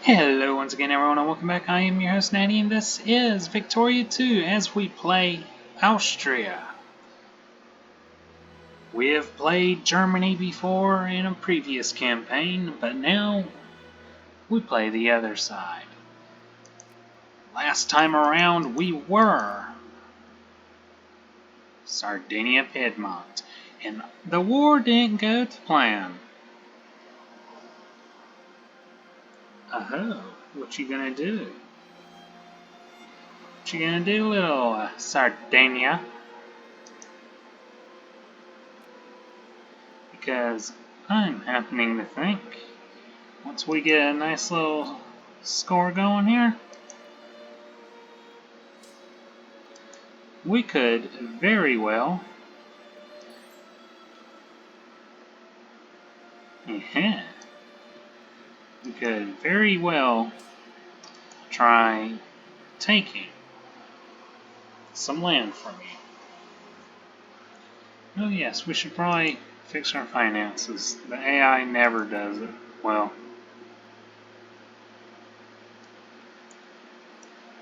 Hello once again everyone and welcome back. I am your host Natty and this is Victoria 2 as we play Austria. We have played Germany before in a previous campaign, but now we play the other side. Last time around we were Sardinia, Piedmont, and the war didn't go to plan. Oh, what you gonna do? What you gonna do, little Sardinia? Because I'm happening to think, once we get a nice little score going here, we could very well try taking some land from you. Oh yes, we should probably fix our finances. The AI never does it well.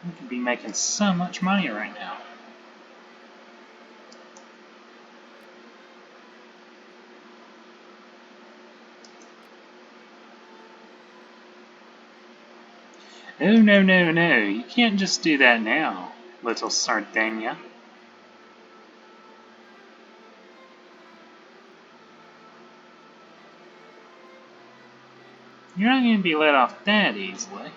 We could be making so much money right now. Oh, no, no, no. You can't just do that now, little Sardinia. You're not going to be let off that easily.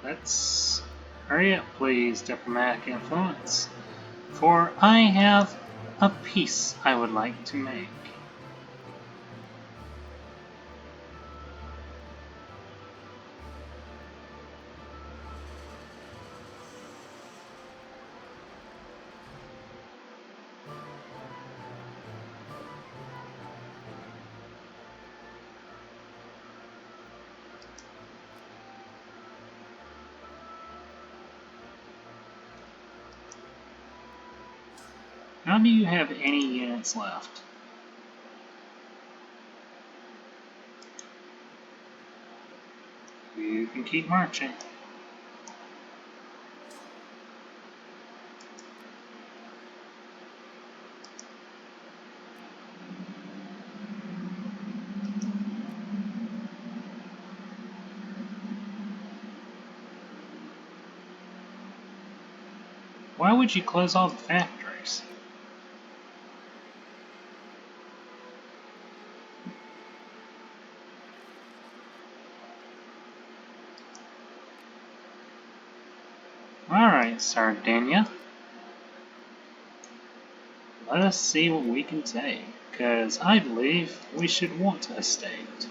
Let's hurry up, please, diplomatic influence, for I have a peace I would like to make. How do you have any units left? You can keep marching. Why would you close all the factories? Alright, Sardinia. Let us see what we can take, because I believe we should want a state.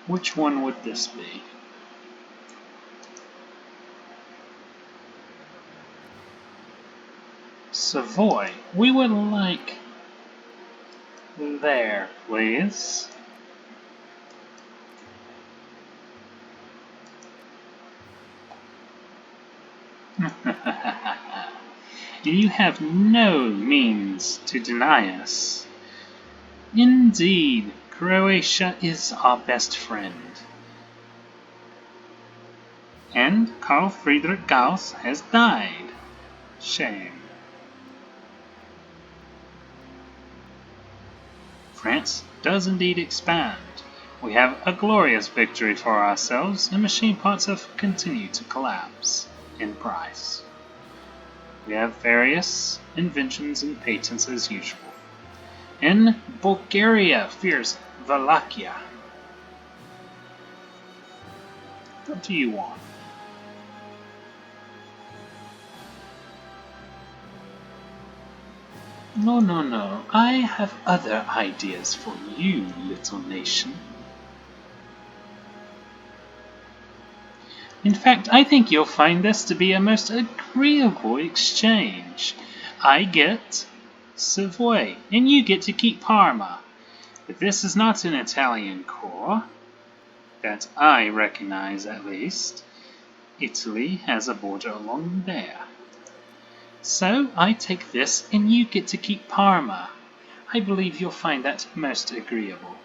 Which one would this be? Savoy. We would like there, please. You have no means to deny us. Indeed, Croatia is our best friend. And Karl Friedrich Gauss has died. Shame. France does indeed expand. We have a glorious victory for ourselves, and machine parts have continued to collapse in price. We have various inventions and patents as usual. And Bulgaria fears Wallachia. What do you want? No. I have other ideas for you, little nation. In fact, I think you'll find this to be a most agreeable exchange. I get Savoy, and you get to keep Parma. But this is not an Italian core, that I recognize at least. Italy has a border along there. So I take this, and you get to keep Parma. I believe you'll find that most agreeable.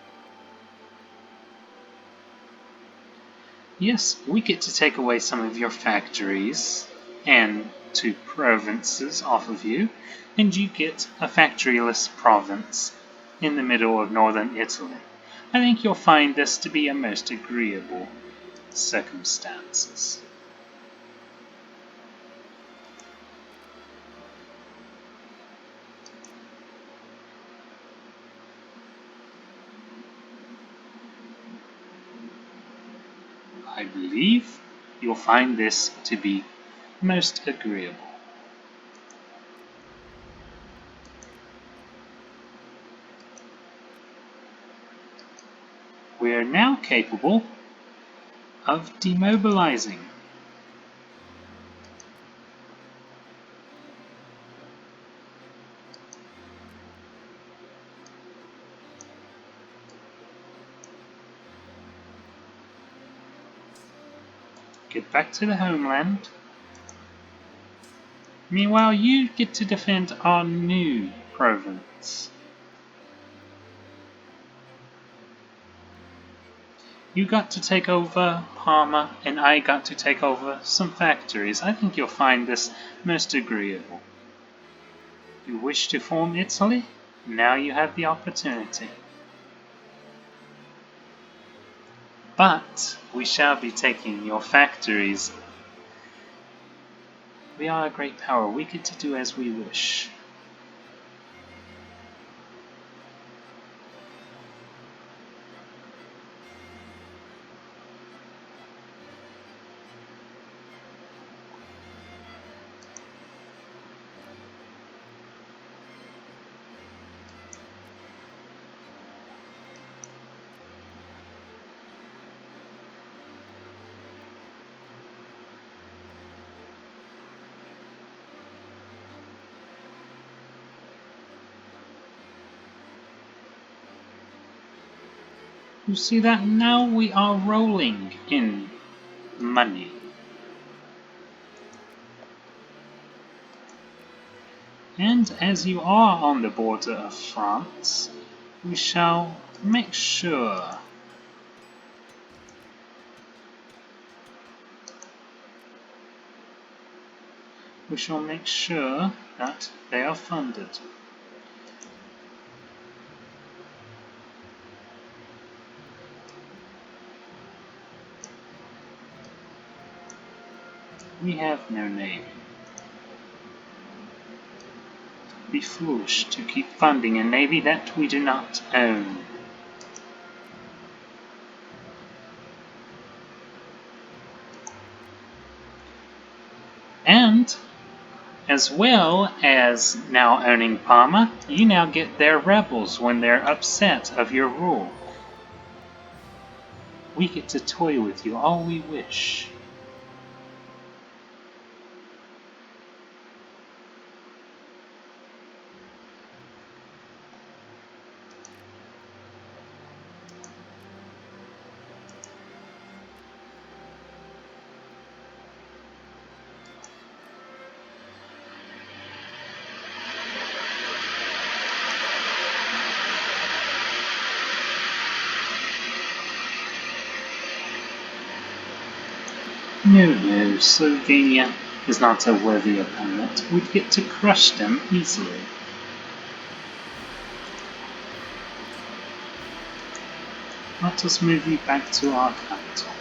Yes, we get to take away some of your factories and 2 provinces off of you, and you get a factoryless province in the middle of northern Italy. I think you'll find this to be a most agreeable circumstances. I believe you'll find this to be most agreeable. We are now capable of demobilizing. Get back to the homeland. Meanwhile, you get to defend our new province. You got to take over Parma, and I got to take over some factories. I think you'll find this most agreeable. You wish to form Italy? Now you have the opportunity. But we shall be taking your factories. We are a great power. We get to do as we wish. You see that now we are rolling in money. And as you are on the border of France, we shall make sure that they are funded. We have no navy. It would be foolish to keep funding a navy that we do not own. And, as well as now owning Parma, you now get their rebels when they're upset of your rule. We get to toy with you all we wish. No, Slovenia is not a worthy opponent. We'd get to crush them easily. Let us move you back to our capital.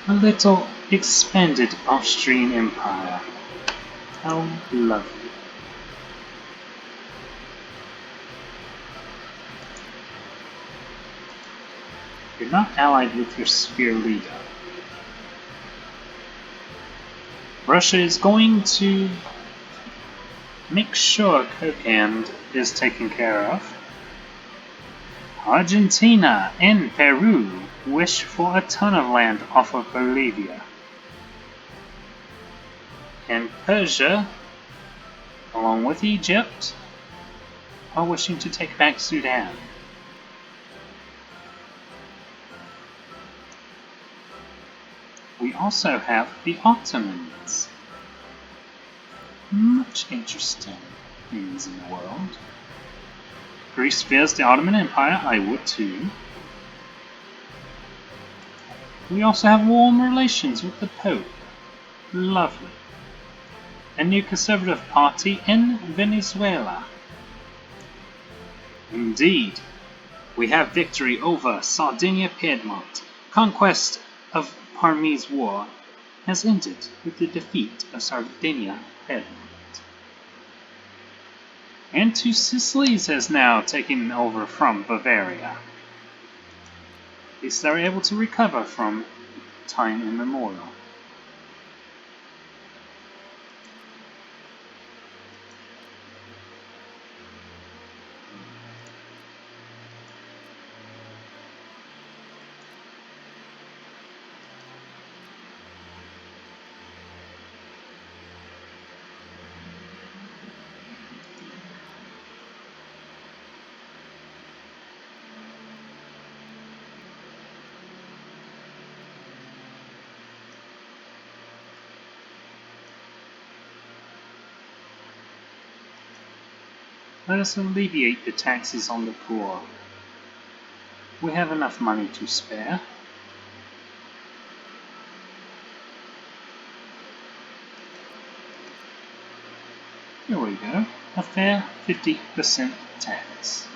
A little expanded Austrian Empire. How lovely. You're not allied with your sphere leader. Russia is going to make sure Kokand is taken care of. Argentina and Peru wish for a ton of land off of Bolivia. And Persia, along with Egypt, are wishing to take back Sudan. We also have the Ottomans. Much interesting things in the world. Greece fears the Ottoman Empire, I would too. We also have warm relations with the Pope. Lovely. A new conservative party in Venezuela. Indeed. We have victory over Sardinia Piedmont. Conquest of Parmese War has ended with the defeat of Sardinia Piedmont. And Two Sicilies has now taken over from Bavaria. At least they're able to recover from time immemorial. Let us alleviate the taxes on the poor. We have enough money to spare. Here we go. A fair 50% tax.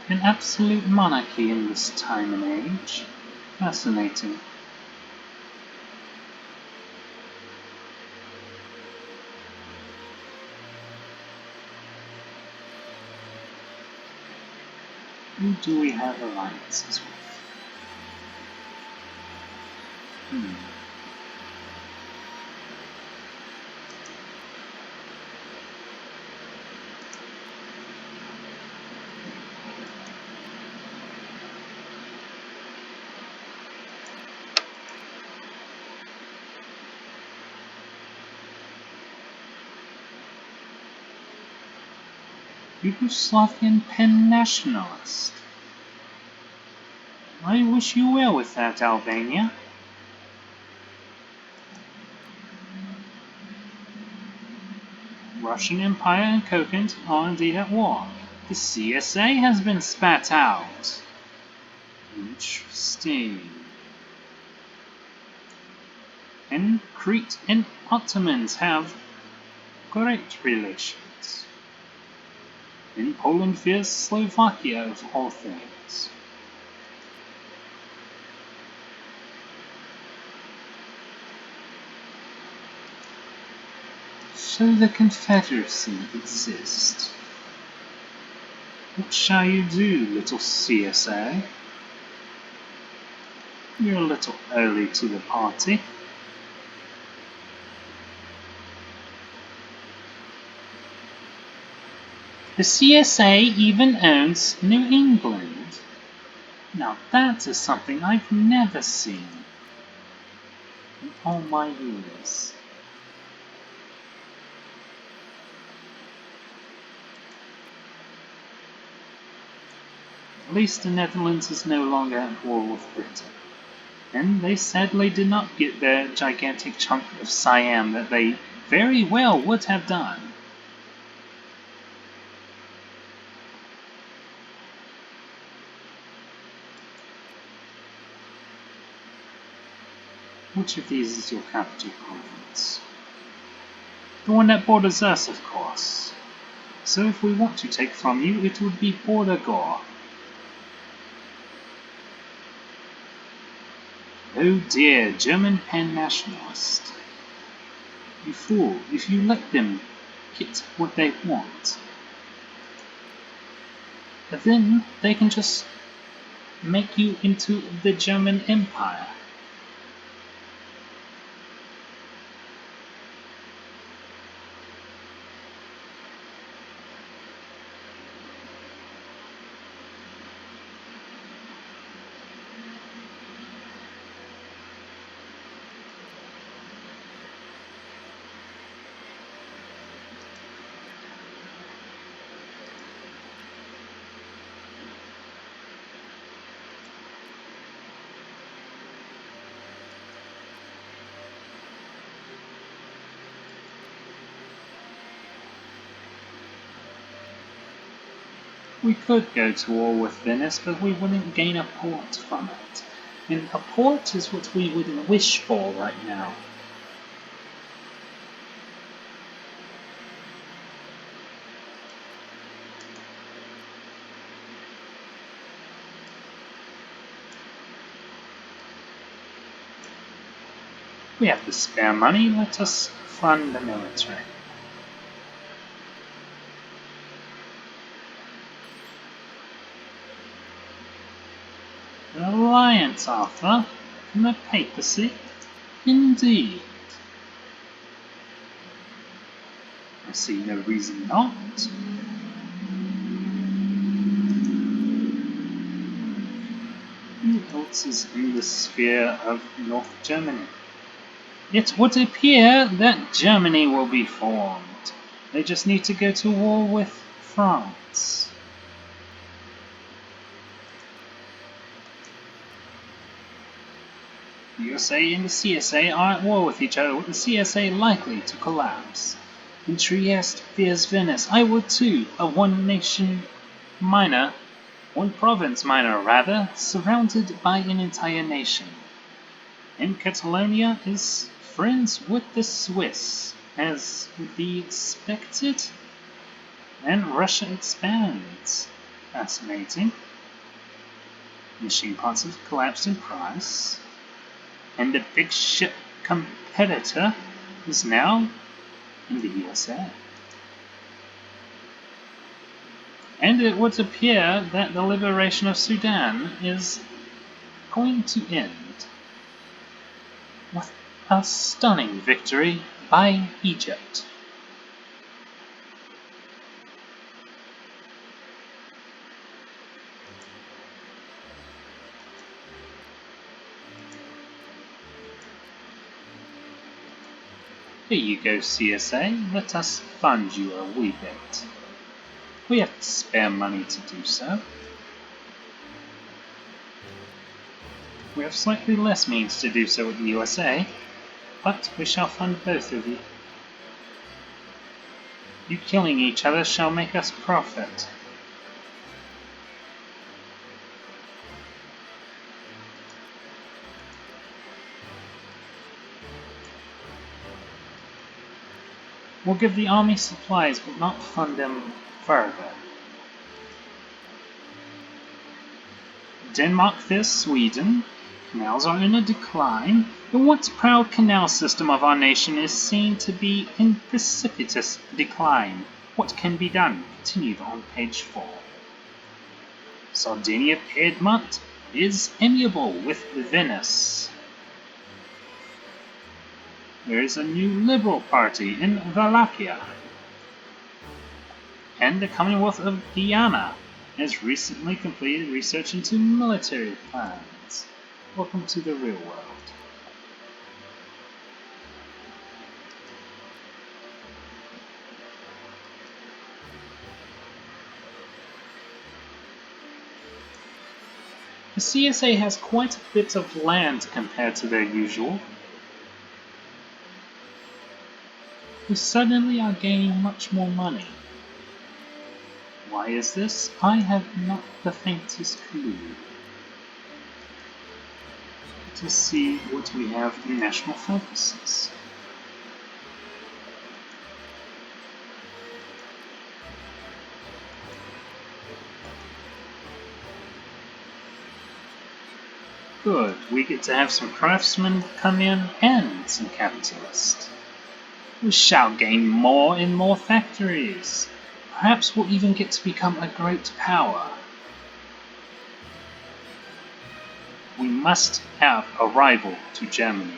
An absolute monarchy in this time and age. Fascinating. Who do we have alliances with? Yugoslavian pan-nationalist. I wish you well with that, Albania. Russian Empire and Kokand are indeed at war. The CSA has been spat out. Interesting. And Crete and Ottomans have great relations. And Poland fears Slovakia of all things. So the Confederacy exists. What shall you do, little CSA? You're a little early to the party. The CSA even owns New England. Now that is something I've never seen in all my years. At least the Netherlands is no longer at war with Britain. And they sadly did not get their gigantic chunk of Siam that they very well would have done. Which of these is your capital province? The one that borders us, of course. So if we want to take from you, it would be Border-Gore. Oh dear, German pan-nationalist. You fool, if you let them get what they want, then they can just make you into the German Empire. We could go to war with Venice, but we wouldn't gain a port from it. And a port is what we would wish for right now. We have the spare money, let us fund the military. An alliance, Arthur, from the papacy? Indeed. I see no reason not. Who else is in the sphere of North Germany? It would appear that Germany will be formed. They just need to go to war with France. The USA and the CSA are at war with each other, with the CSA likely to collapse. And Trieste fears Venice. I would too, a one province minor, surrounded by an entire nation. And Catalonia is friends with the Swiss, as would be expected. And Russia expands. Fascinating. Machine parts have collapsed in price. And the big ship competitor is now in the USA. And it would appear that the liberation of Sudan is going to end with a stunning victory by Egypt. Here you go, CSA, let us fund you a wee bit. We have spare money to do so. We have slightly less means to do so with the USA, but we shall fund both of you. You killing each other shall make us profit. We'll give the army supplies, but not fund them further. Denmark fears Sweden. Canals are in a decline. The once proud canal system of our nation is seen to be in precipitous decline. What can be done? Continued on page 4. Sardinia Piedmont is amiable with Venice. There is a new Liberal Party in Wallachia. And the Commonwealth of Guyana has recently completed research into military plans. Welcome to the real world. The CSA has quite a bit of land compared to their usual. We suddenly are gaining much more money. Why is this? I have not the faintest clue. to see what we have in national focuses. Good, we get to have some craftsmen come in and some capitalists. We shall gain more and more factories. Perhaps we'll even get to become a great power. We must have a rival to Germany.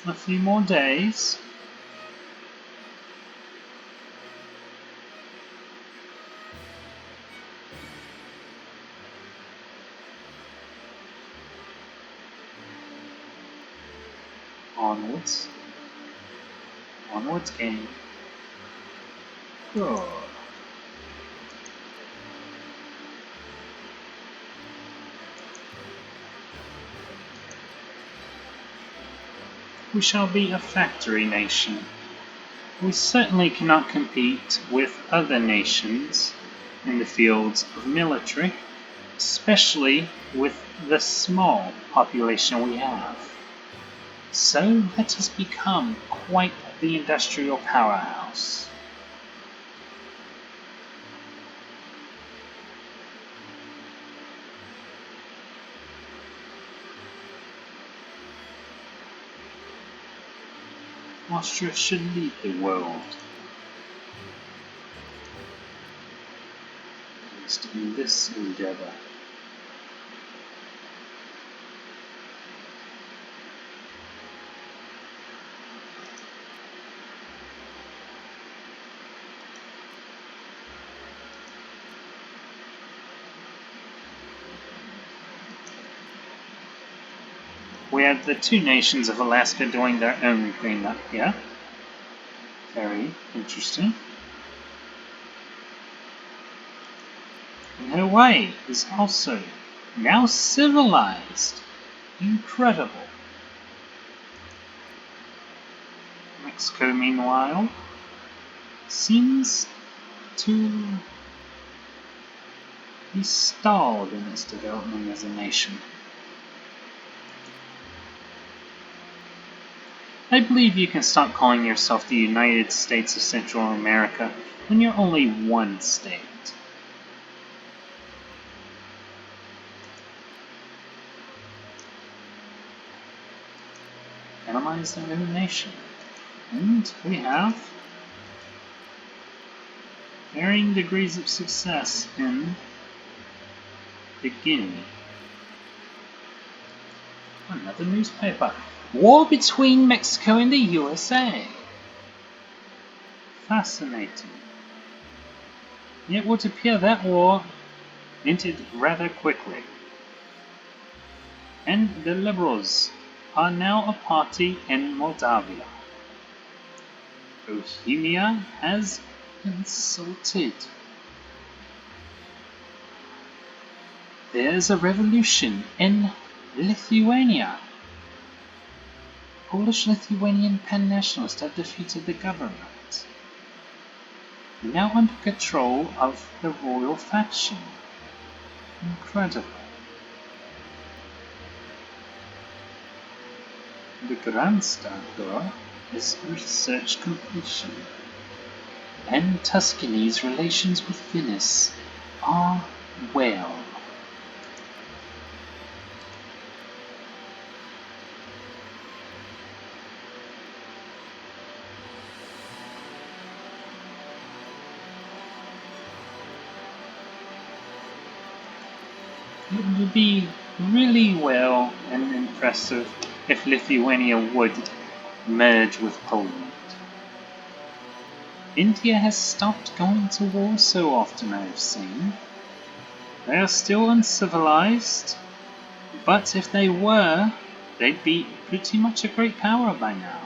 A few more days. Onwards. Onwards game. Good. We shall be a factory nation. We certainly cannot compete with other nations in the fields of military, especially with the small population we have. So let us become quite the industrial powerhouse. Austria should lead the world. At least in this endeavor. We have the two nations of Alaska doing their own thing up here. Very interesting. And Hawaii is also now civilized. Incredible. Mexico, meanwhile, seems to be stalled in its development as a nation. I believe you can stop calling yourself the United States of Central America when you're only one state. Analyze their own nation. And we have varying degrees of success in beginning. Another newspaper. War between Mexico and the USA. Fascinating. It would appear that war ended rather quickly. And the Liberals are now a party in Moldavia. Bohemia has insulted. There's a revolution in Lithuania. Polish-Lithuanian pan-nationalists have defeated the government, now under control of the royal faction. Incredible. The Grand Star is research completion, and Tuscany's relations with Venice are well. It would be really well and impressive if Lithuania would merge with Poland. India has stopped going to war so often, I've seen. They are still uncivilized, but if they were, they'd be pretty much a great power by now.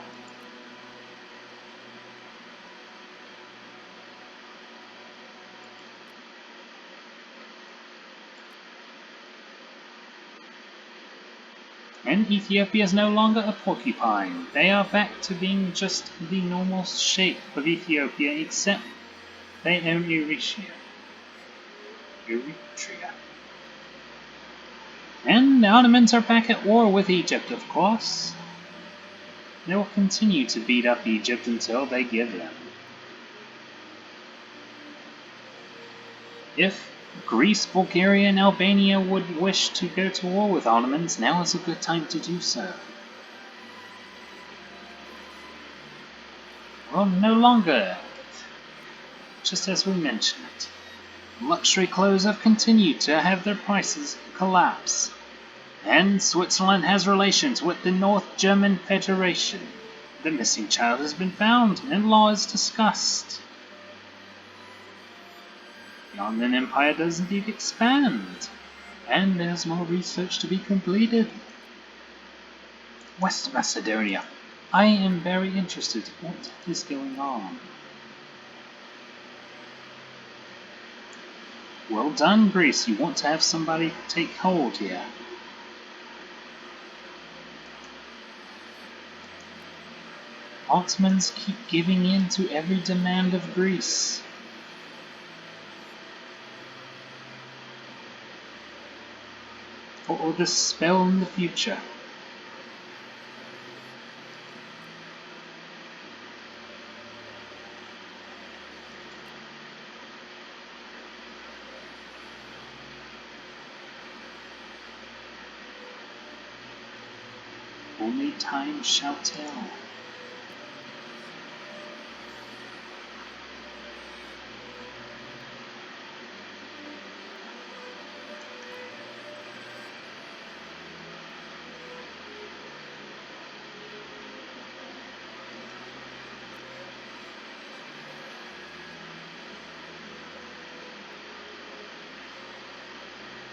And Ethiopia is no longer a porcupine. They are back to being just the normal shape of Ethiopia, except they own Eritrea. And the Ottomans are back at war with Egypt, of course. They will continue to beat up Egypt until they give in. If Greece, Bulgaria, and Albania would wish to go to war with Ottomans, now is a good time to do so. Well, no longer. Just as we mentioned, luxury clothes have continued to have their prices collapse. And Switzerland has relations with the North German Federation. The missing child has been found, and law is discussed. The Ottoman Empire does indeed expand, and there's more research to be completed. West Macedonia. I am very interested in what is going on. Well done, Greece. You want to have somebody take hold here. Ottomans keep giving in to every demand of Greece. What will this spell in the future? Only time shall tell.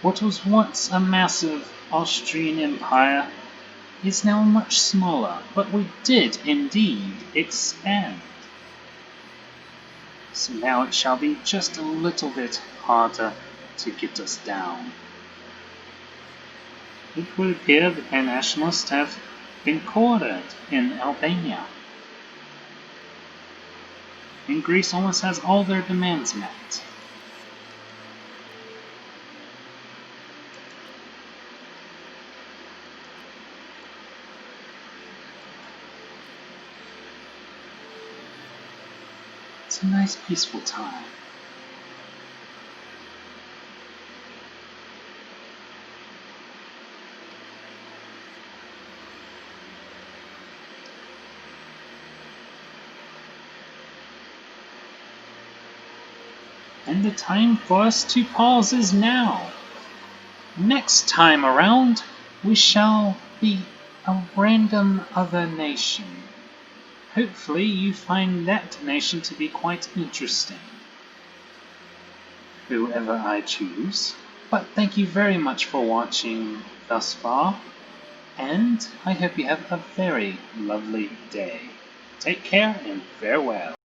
What was once a massive Austrian empire is now much smaller, but we did indeed expand. So now it shall be just a little bit harder to get us down. It would appear the pan-nationalists have been cornered in Albania. And Greece almost has all their demands met. It's a nice peaceful time. And the time for us to pause is now. Next time around, we shall be a random other nation. Hopefully you find that nation to be quite interesting. Whoever I choose. But thank you very much for watching thus far, and I hope you have a very lovely day. Take care and farewell.